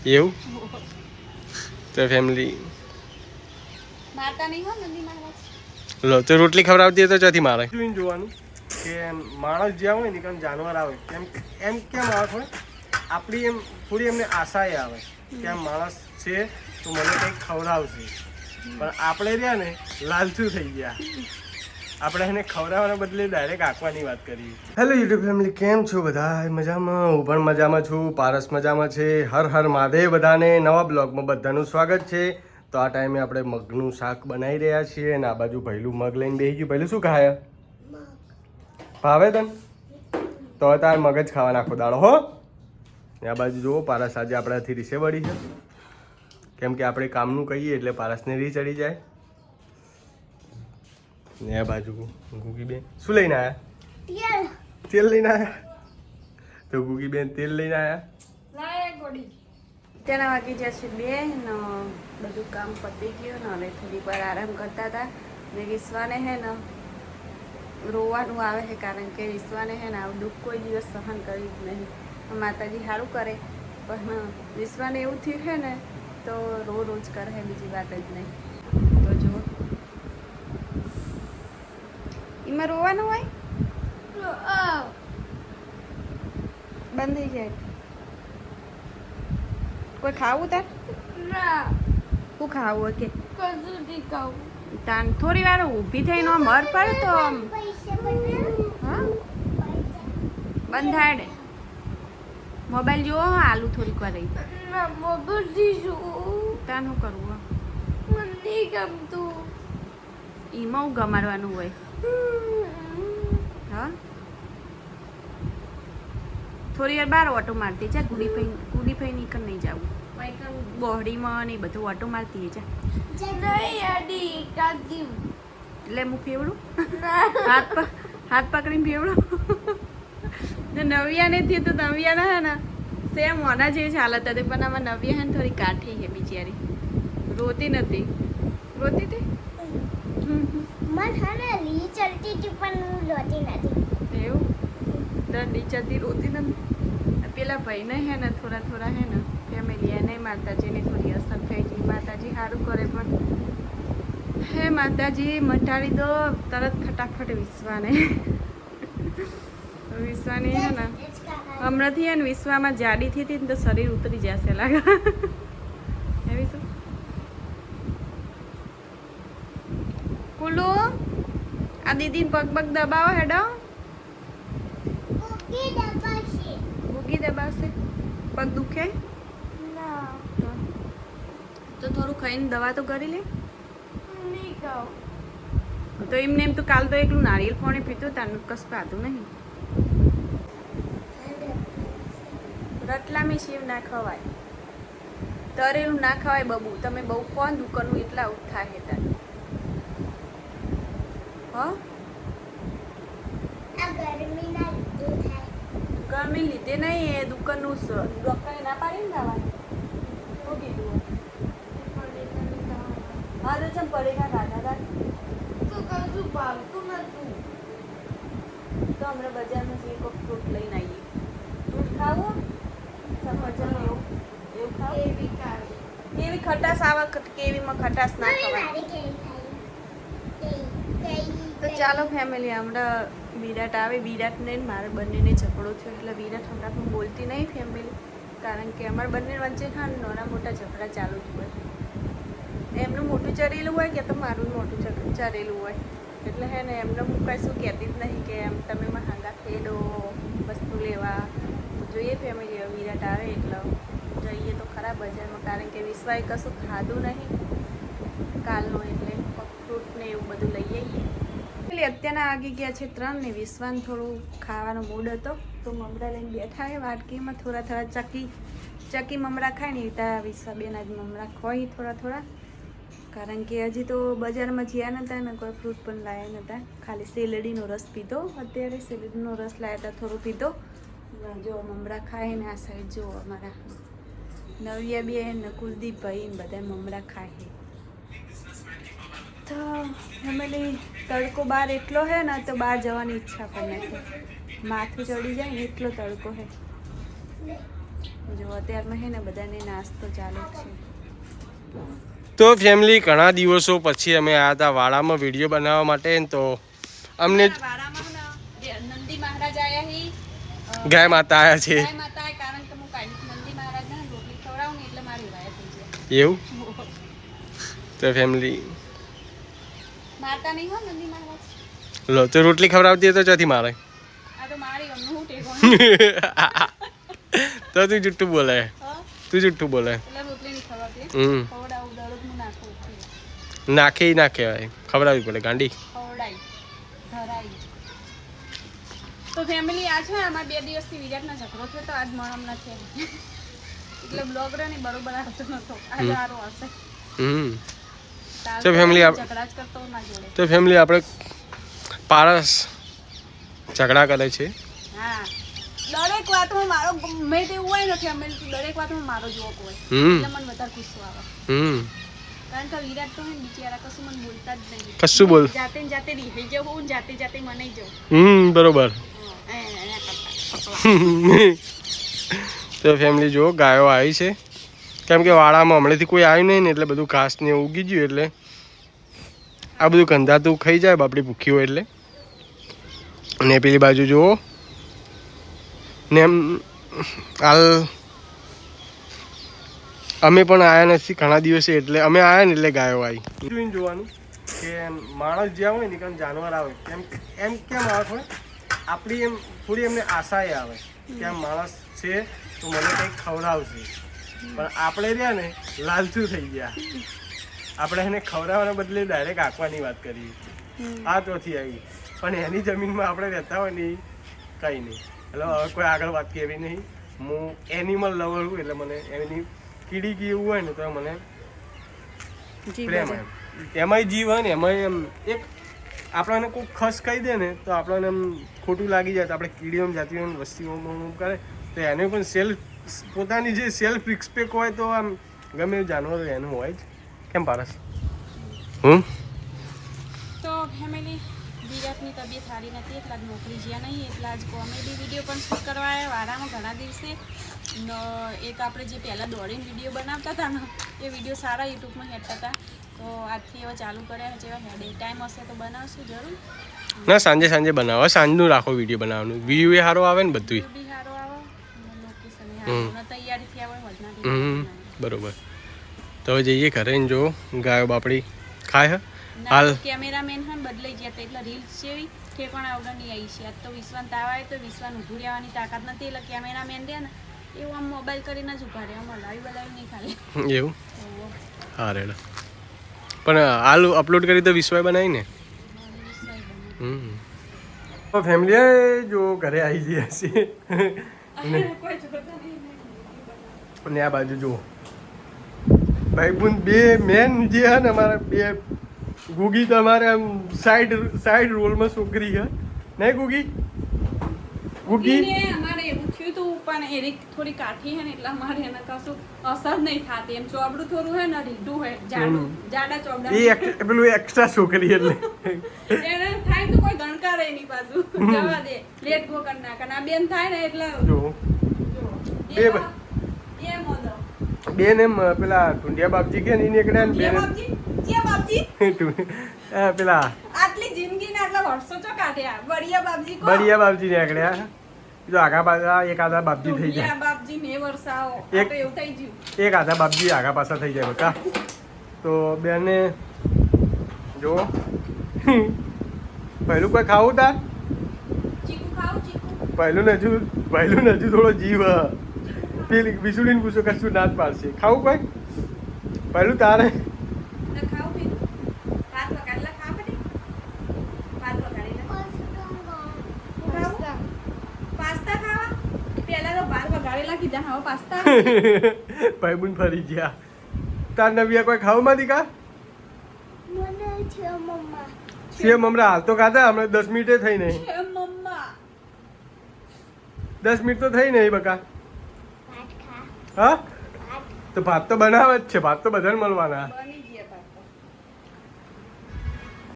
એવું તો ફેમિલી મારતા નહીં હો નંદી મહારાજ. લો તો રોટલી ખવડાવતી હોય તો ચોથી મારે જોવાનું કે માણસ જ્યાં હોય ને કારણ જાનવર આવે એમ કેમ આવે હોય આપણી એમ થોડી એમને આશા આવે કે આમ માણસ છે તો મને કંઈક ખવડાવશે, પણ આપણે રહ્યા ને લાલચું થઈ ગયા, આપણે એને ખવડાવવાના બદલે ડાયરેક્ટ આંકવાની વાત કરી. હેલો યુટ્યુબ ફેમિલી, કેમ છો બધા? મજામાં? હું પણ મજામાં છું, પારસ મજામાં છે. હર હર મહાદેવ બધાને. નવા બ્લોગમાં બધાનું સ્વાગત છે. તો આ ટાઈમે આપણે મગનું શાક બનાવી રહ્યા છીએ અને આ બાજુ ભૈલું મગ લઈને બેસી ગયું. ભૈલું શું ખાય? ભાવે તને? તો તાર મગ જ ખાવા નાખો દાડો હો. આ બાજુ જુઓ, પારસ આજે આપણાથી રીસે વળી છે, કેમ કે આપણે કામનું કહીએ એટલે પારસને રી ચડી જાય. ને આ બાજુ ગુગી બેન શું લઈને આવ્યા? તેલ લઈને આવ્યા. તો ગુગી બેન તેલ લઈને આવ્યા. તેના વાગી જશે 2 ને બધું કામ પતી ગયું ને હવે થોડીક વાર આરામ કરતા હતા. ને વિશ્વાને હે ને રોવાનું આવે છે, કારણ કે વિશ્વાને હે ને આવું દુઃખ કોઈ દિવસ સહન કર્યું જ નહીં. માતાજી સારું કરે, પણ વિશ્વાને એવું થયું છે ને તો રોજ કરે છે, બીજી વાત જ નહીં. તો જુઓ એમાં રોવાનું હોય, બંધ થઈ જાય. કોઈ ખાવું તાર? શું ખાવું? કે તાન થોડી વાર ઊભી થઈને મર પડે તો હા બંધાડે. મોબાઈલ જોવો, આલુ થોડીક વાર રહી. તાન શું કરવું? એમાં હું ગમાડવાનું હોય? હા થોડી વાર બાર ઓટો મારતી છે. કુડી ફઈ નીકળ નહીં જવું, બોહડીમાં ને બધું ઓટો મારતી છે. એટલે હું ફેવડું હાથ પકડીને ફેવડું. નવિયા નથી તો નવિયા હે ને સેમ મોના જેવી હાલત હતી, પણ આમાં નવિયા હે ને થોડી કાઠી છે બિચારી. રોતી નથી. રોતી હતી એવું? દંડી ચલતી રોતી નથી. પેલા ભાઈને હે ને થોડા હે ને ફેમિલી એને માતાજીની થોડી અસર થઈ ગઈ. માતાજી સારું કરે, પણ હે માતાજી મટાડી દો તરત ફટાફટ વિશ્વાને. વિશ્વાની હે ને હમણાંથી હે ને વિશ્વામાં જાડી થઈ હતી ને તો શરીર ઉતરી જશે લાગે. એવી શું કુલુ આ દીદીને પગ દબાવો હેડો. ભૂગી દબાવશે? પગ દુખે તો થોડું ખાઈને દવા તો કરી લે. તો એમને એમ તો કાલ તો એકલું નારિયેળ પાણી પીતું, તાનું કશું ખાધું નહીં. રટલામી શિવ ના ખવાય, તરેલું ના ખવાય બબુ. તમે બહુ કોણ દુકાનનું એટલા ઉઠા હે તાર ગરમી લીધે નહીં, એ દુકાનનું ડોક્ટરે ના પાડી ને ખાવાનું. શું કીધું? હા તો ચમ પડેગા ખાધા હતા તો ભાવતું નતું. તો હમણાં બજારમાં જઈએ કોઈક ફ્રૂટ લઈને આવીએ. ફ્રૂટ ખાવું? સફરજન એવું ખાવું? કેવી ખટાશ આવે? કેવીમાં ખટાશ ના ખવાય. તો ચાલો ફેમિલી, હમણાં વિરાટ આવે. વિરાટને મારે બંનેને ઝઘડો થયો એટલે વિરાટ હમણાં હું બોલતી નહીં ફેમિલી, કારણ કે અમારા બંને વચ્ચે હા નાના મોટા ઝઘડા ચાલુ જ હોય. એમનું મોટું ચડેલું હોય કે તો મારું મોટું ચડેલું હોય, એટલે હે ને એમને હું કશું કહેતી જ નહીં કે એમ તમે મહાંગા ખેડો વસ્તુ લેવા. જોઈએ ફેમિલી, વિરાટ આવે એટલે જઈએ તો ખરા બજારમાં, કારણ કે વિશ્વાએ કશું ખાધું નહીં કાલનું, એટલે ફ્રૂટ ને એવું બધું લઈ આવીએ. અત્યારના વાગી ગયા છે 3 ને વિશ્વાન થોડું ખાવાનો મૂડ હતો તો મમરા લઈને બેઠા હે વાટકીમાં. થોડા ચકી મમરા ખાય ને ત્યાં વિશ્વા બેન આજ મમરા ખોઈ થોડા, કારણ કે હજી તો બજારમાં જ્યાં નહોતા ને કોઈ ફ્રૂટ પણ લાવ્યા નહોતા. ખાલી શેરડીનો રસ પીધો. અત્યારે શેરડીનો રસ લાવ્યા હતા, થોડો પીધો. જો મમરા ખાય ને આ સાઈડ જો અમારા નવિયા બેન ને કુલદીપભાઈ ને બધા મમરા ખાય. તો ફેમિલી તડકો બહાર એટલો હે ને તો બહાર જવાની ઈચ્છા પણ નથી. માથું ચડી જાય ને એટલો તડકો હે. જો અત્યારમાં હે ને બધાને નાસ્તો ચાલે જ છે. તો ફેમિલી ઘણા દિવસો પછી અમે આવ્યા હતા વાડામાં વિડીયો બનાવવા માટે ને તો અમને વાડામાં ને નંદી મહારાજ આયા હી ગાય માતા આવ્યા છે ગાય માતા કારણ કે હું કાઈ નંદી મહારાજને રોટલી ખવડાવું ને એટલે મારી વાયા થઈ જાય એવું. તો ફેમિલી મારતા નહીં હો નંદી મહારાજ. લો તો રોટલી ખવડાવતી હોય તો ચોથી મારે. આ તો મારી ગમનું હું ટેકો તો તું જુઠ્ઠું બોલે, તું જુઠ્ઠું બોલે. એટલે રોટલી નહીં ખવડાવતી ખવડાવું દરરોજ હું નાખું નાખે ના કહેવાય, ખવડાવવી પડે ગાંડી. ખવડાઈ ધરાઈ. તો ફેમિલી આ છે અમારા 2 દિવસથી વિરાટના ઝઘડો થયો તો આજ મરમ નથી આવી એટલે બ્લોગ રે ને બરોબર આવતો નતો. આજ સારો આવશે. તો ફેમિલી ઝઘડા જ કરતો ના જોડે. તો ફેમિલી આપણે પારસ ઝઘડા કરે છે. હા દરેક વાતમાં મારો મેં તેવું હોય ને ફેમિલી દરેક વાતમાં મારો જોક હોય એટલે મને વધારે ગુસ્સો આવે. કારણ કે વિરાટ તો હે બિચારા કશું મને બોલતા જ નહીં. કશું બોલ જાતે ને જાતે રીહાઈ જવું ને જાતે જાતે મનાઈ જવું. બરોબર. તો ફેમિલી જો ગાયો આવી છે કેમ કે વાડામાં હમણાંથી કોઈ આવ્યું નહીં ને એટલે બધું ઘાસ ને ઉગી ગયું એટલે આ બધું કંધાતું ખાઈ જાય બાપડી ભૂખી હોય એટલે. અને પેલી બાજુ જુઓ ને એમ હાલ અમે પણ આવ્યા નથી ઘણા દિવસે એટલે અમે આવ્યા ને એટલે ગાયો આવી. જોઈને જોવાનું કે માણસ જ્યાં હોય ને કારણ જાનવર આવે એમ કેમ આવે હોય આપણી એમ થોડી એમને આશા આવે કે આમ માણસ છે તો મને કંઈક ખવડાવશે પણ આપણે રહ્યા ને લાલચું થઈ ગયા. આપણે એને ખવડાવવાના બદલે ડાયરેક્ટ આંકવાની વાત કરી આ તોથી આવી પણ એની જમીનમાં આપણે રહેતા હોય ને કંઈ નહીં. એટલે હવે કોઈ આગળ વાત કહેવી નહીં. હું એનિમલ લવર છું એટલે મને એની કીડી કી એવું હોય ને તો મને પ્રેમ એમ એમાંય જીવ હોય ને એમાંય એમ એક આપણને કોઈ ખસ કહી દે ને તો આપણને એમ ખોટું લાગી જાય તો આપણે કીડીઓમ જાતિઓ વસ્તીઓમાં કરે તો એને પણ સેલ્ફ પોતાની જે સેલ્ફ રિસ્પેક્ટ હોય તો આમ ગમે એવું જાનવર એનું હોય જ. કેમ પારસ? તો ફેમિલી વિરાટની તબિયત સારી નથી એટલે આજ નોકરી જ્યાં નહીં એટલે આજ કોમેડી વિડીયો પણ શૂટ કરવા આવ્યા વારામાં ઘણા દિવસે. એક આપણે જે પહેલાં દોડીને વિડીયો બનાવતા હતા ને એ વિડીયો સારા યુટ્યુબમાં હેડતા હતા તો આજથી એવા ચાલુ કર્યા જેવા હેડે ટાઈમ હશે તો બનાવશું જરૂર. ના સાંજે બનાવો, સાંજનું રાખો વિડીયો બનાવવાનું, વ્યૂ એ સારો આવે ને બધું બી સારો આવે લોકેશન સારું તૈયારીથી આવે વધના બરોબર. તો હવે જઈએ ઘરે ને જો ગાયો બાપડી ખાય હાલ કેમેરામેન હન બદલાઈ ગયા એટલે રીલ્સ જેવી ઠેકાણા વગરની આવી છે. આજ તો વિશ્વાન તાવ આવે તો વિશ્વાન ઊભું રહેવાની તાકાત નથી એટલે કેમેરામેન રહે ને એવું આમ મોબાઈલ કરીને જ ઉભા રહે. આમ હલાવી બલાવી નહીં ખાલી એવું. હા રેડા પણ હાલ અપલોડ કરી તો વિશ્વાય બનાવી ને. તો ફેમિલી જો ઘરે આવી ગયા છીએ અને આ બાજુ જુઓ ભાઈબંધ બે મેન જે છે ને અમારા બે ગુગી તો અમારે આમ સાઈડ રોલમાં છોકરી છે નહીં ગુગી અમારે એવું થયું હતું પણ એની થોડી કાઠી છે ને એટલે અમારે એને કશું અસર નહીં થતી એમ ચોબડું થોડું હે ને રીઢું હોય જાડા ચોબડા એ પેલું એક્સ્ટ્રા છોકરી એટલે એને થાય તો કોઈ ગણકારે એની બાજુ જવા દે લેટ ગો કર નાખ આ બેન થાય ને એટલે જો બે બેન એમ પેલા ઢુંડિયા બાપજી કે નહીં નીકળ્યા ને બેન પેલા આટલી જિંદગી ને આટલા વર્ષો ચો કાઢ્યા બળિયા બાપજી નીકળ્યા જો આગા પાછા એક આધા બાપજી થઈ જાય બાપજી મે વર્ષાઓ એક એવું થઈ ગયું એક આધા બાપજી આગા પાછા થઈ જાય બકા. તો બેને જો પહેલું કોઈ ખાવું તા ચીકુ ખાવ ચીકુ પહેલું ને હજુ થોડો જીવ પેલી વિસુડીને પૂછો કશું ના જ પાડશે. ખાવું કોઈ પહેલું તારે ખાવ પીધું ભાત વગાડેલા ખા બટી ભાત વગાડેલા પાસ્તા ખાવા પહેલા તો ભાત વગાડેલા કીધા હવે પાસ્તા ભાઈબુન ફરી ગયા. તાર નવિયા કોઈ ખાવું માંથી કા સેમ હમણાં હાલ તો ખાધા હમણાં 10 મિનિટે થઈ નહીં 10 મિનિટ તો થઈ નહીં બકા. હા તો ભાત તો બનાવે જ છે, ભાત તો બધાને મળવાના.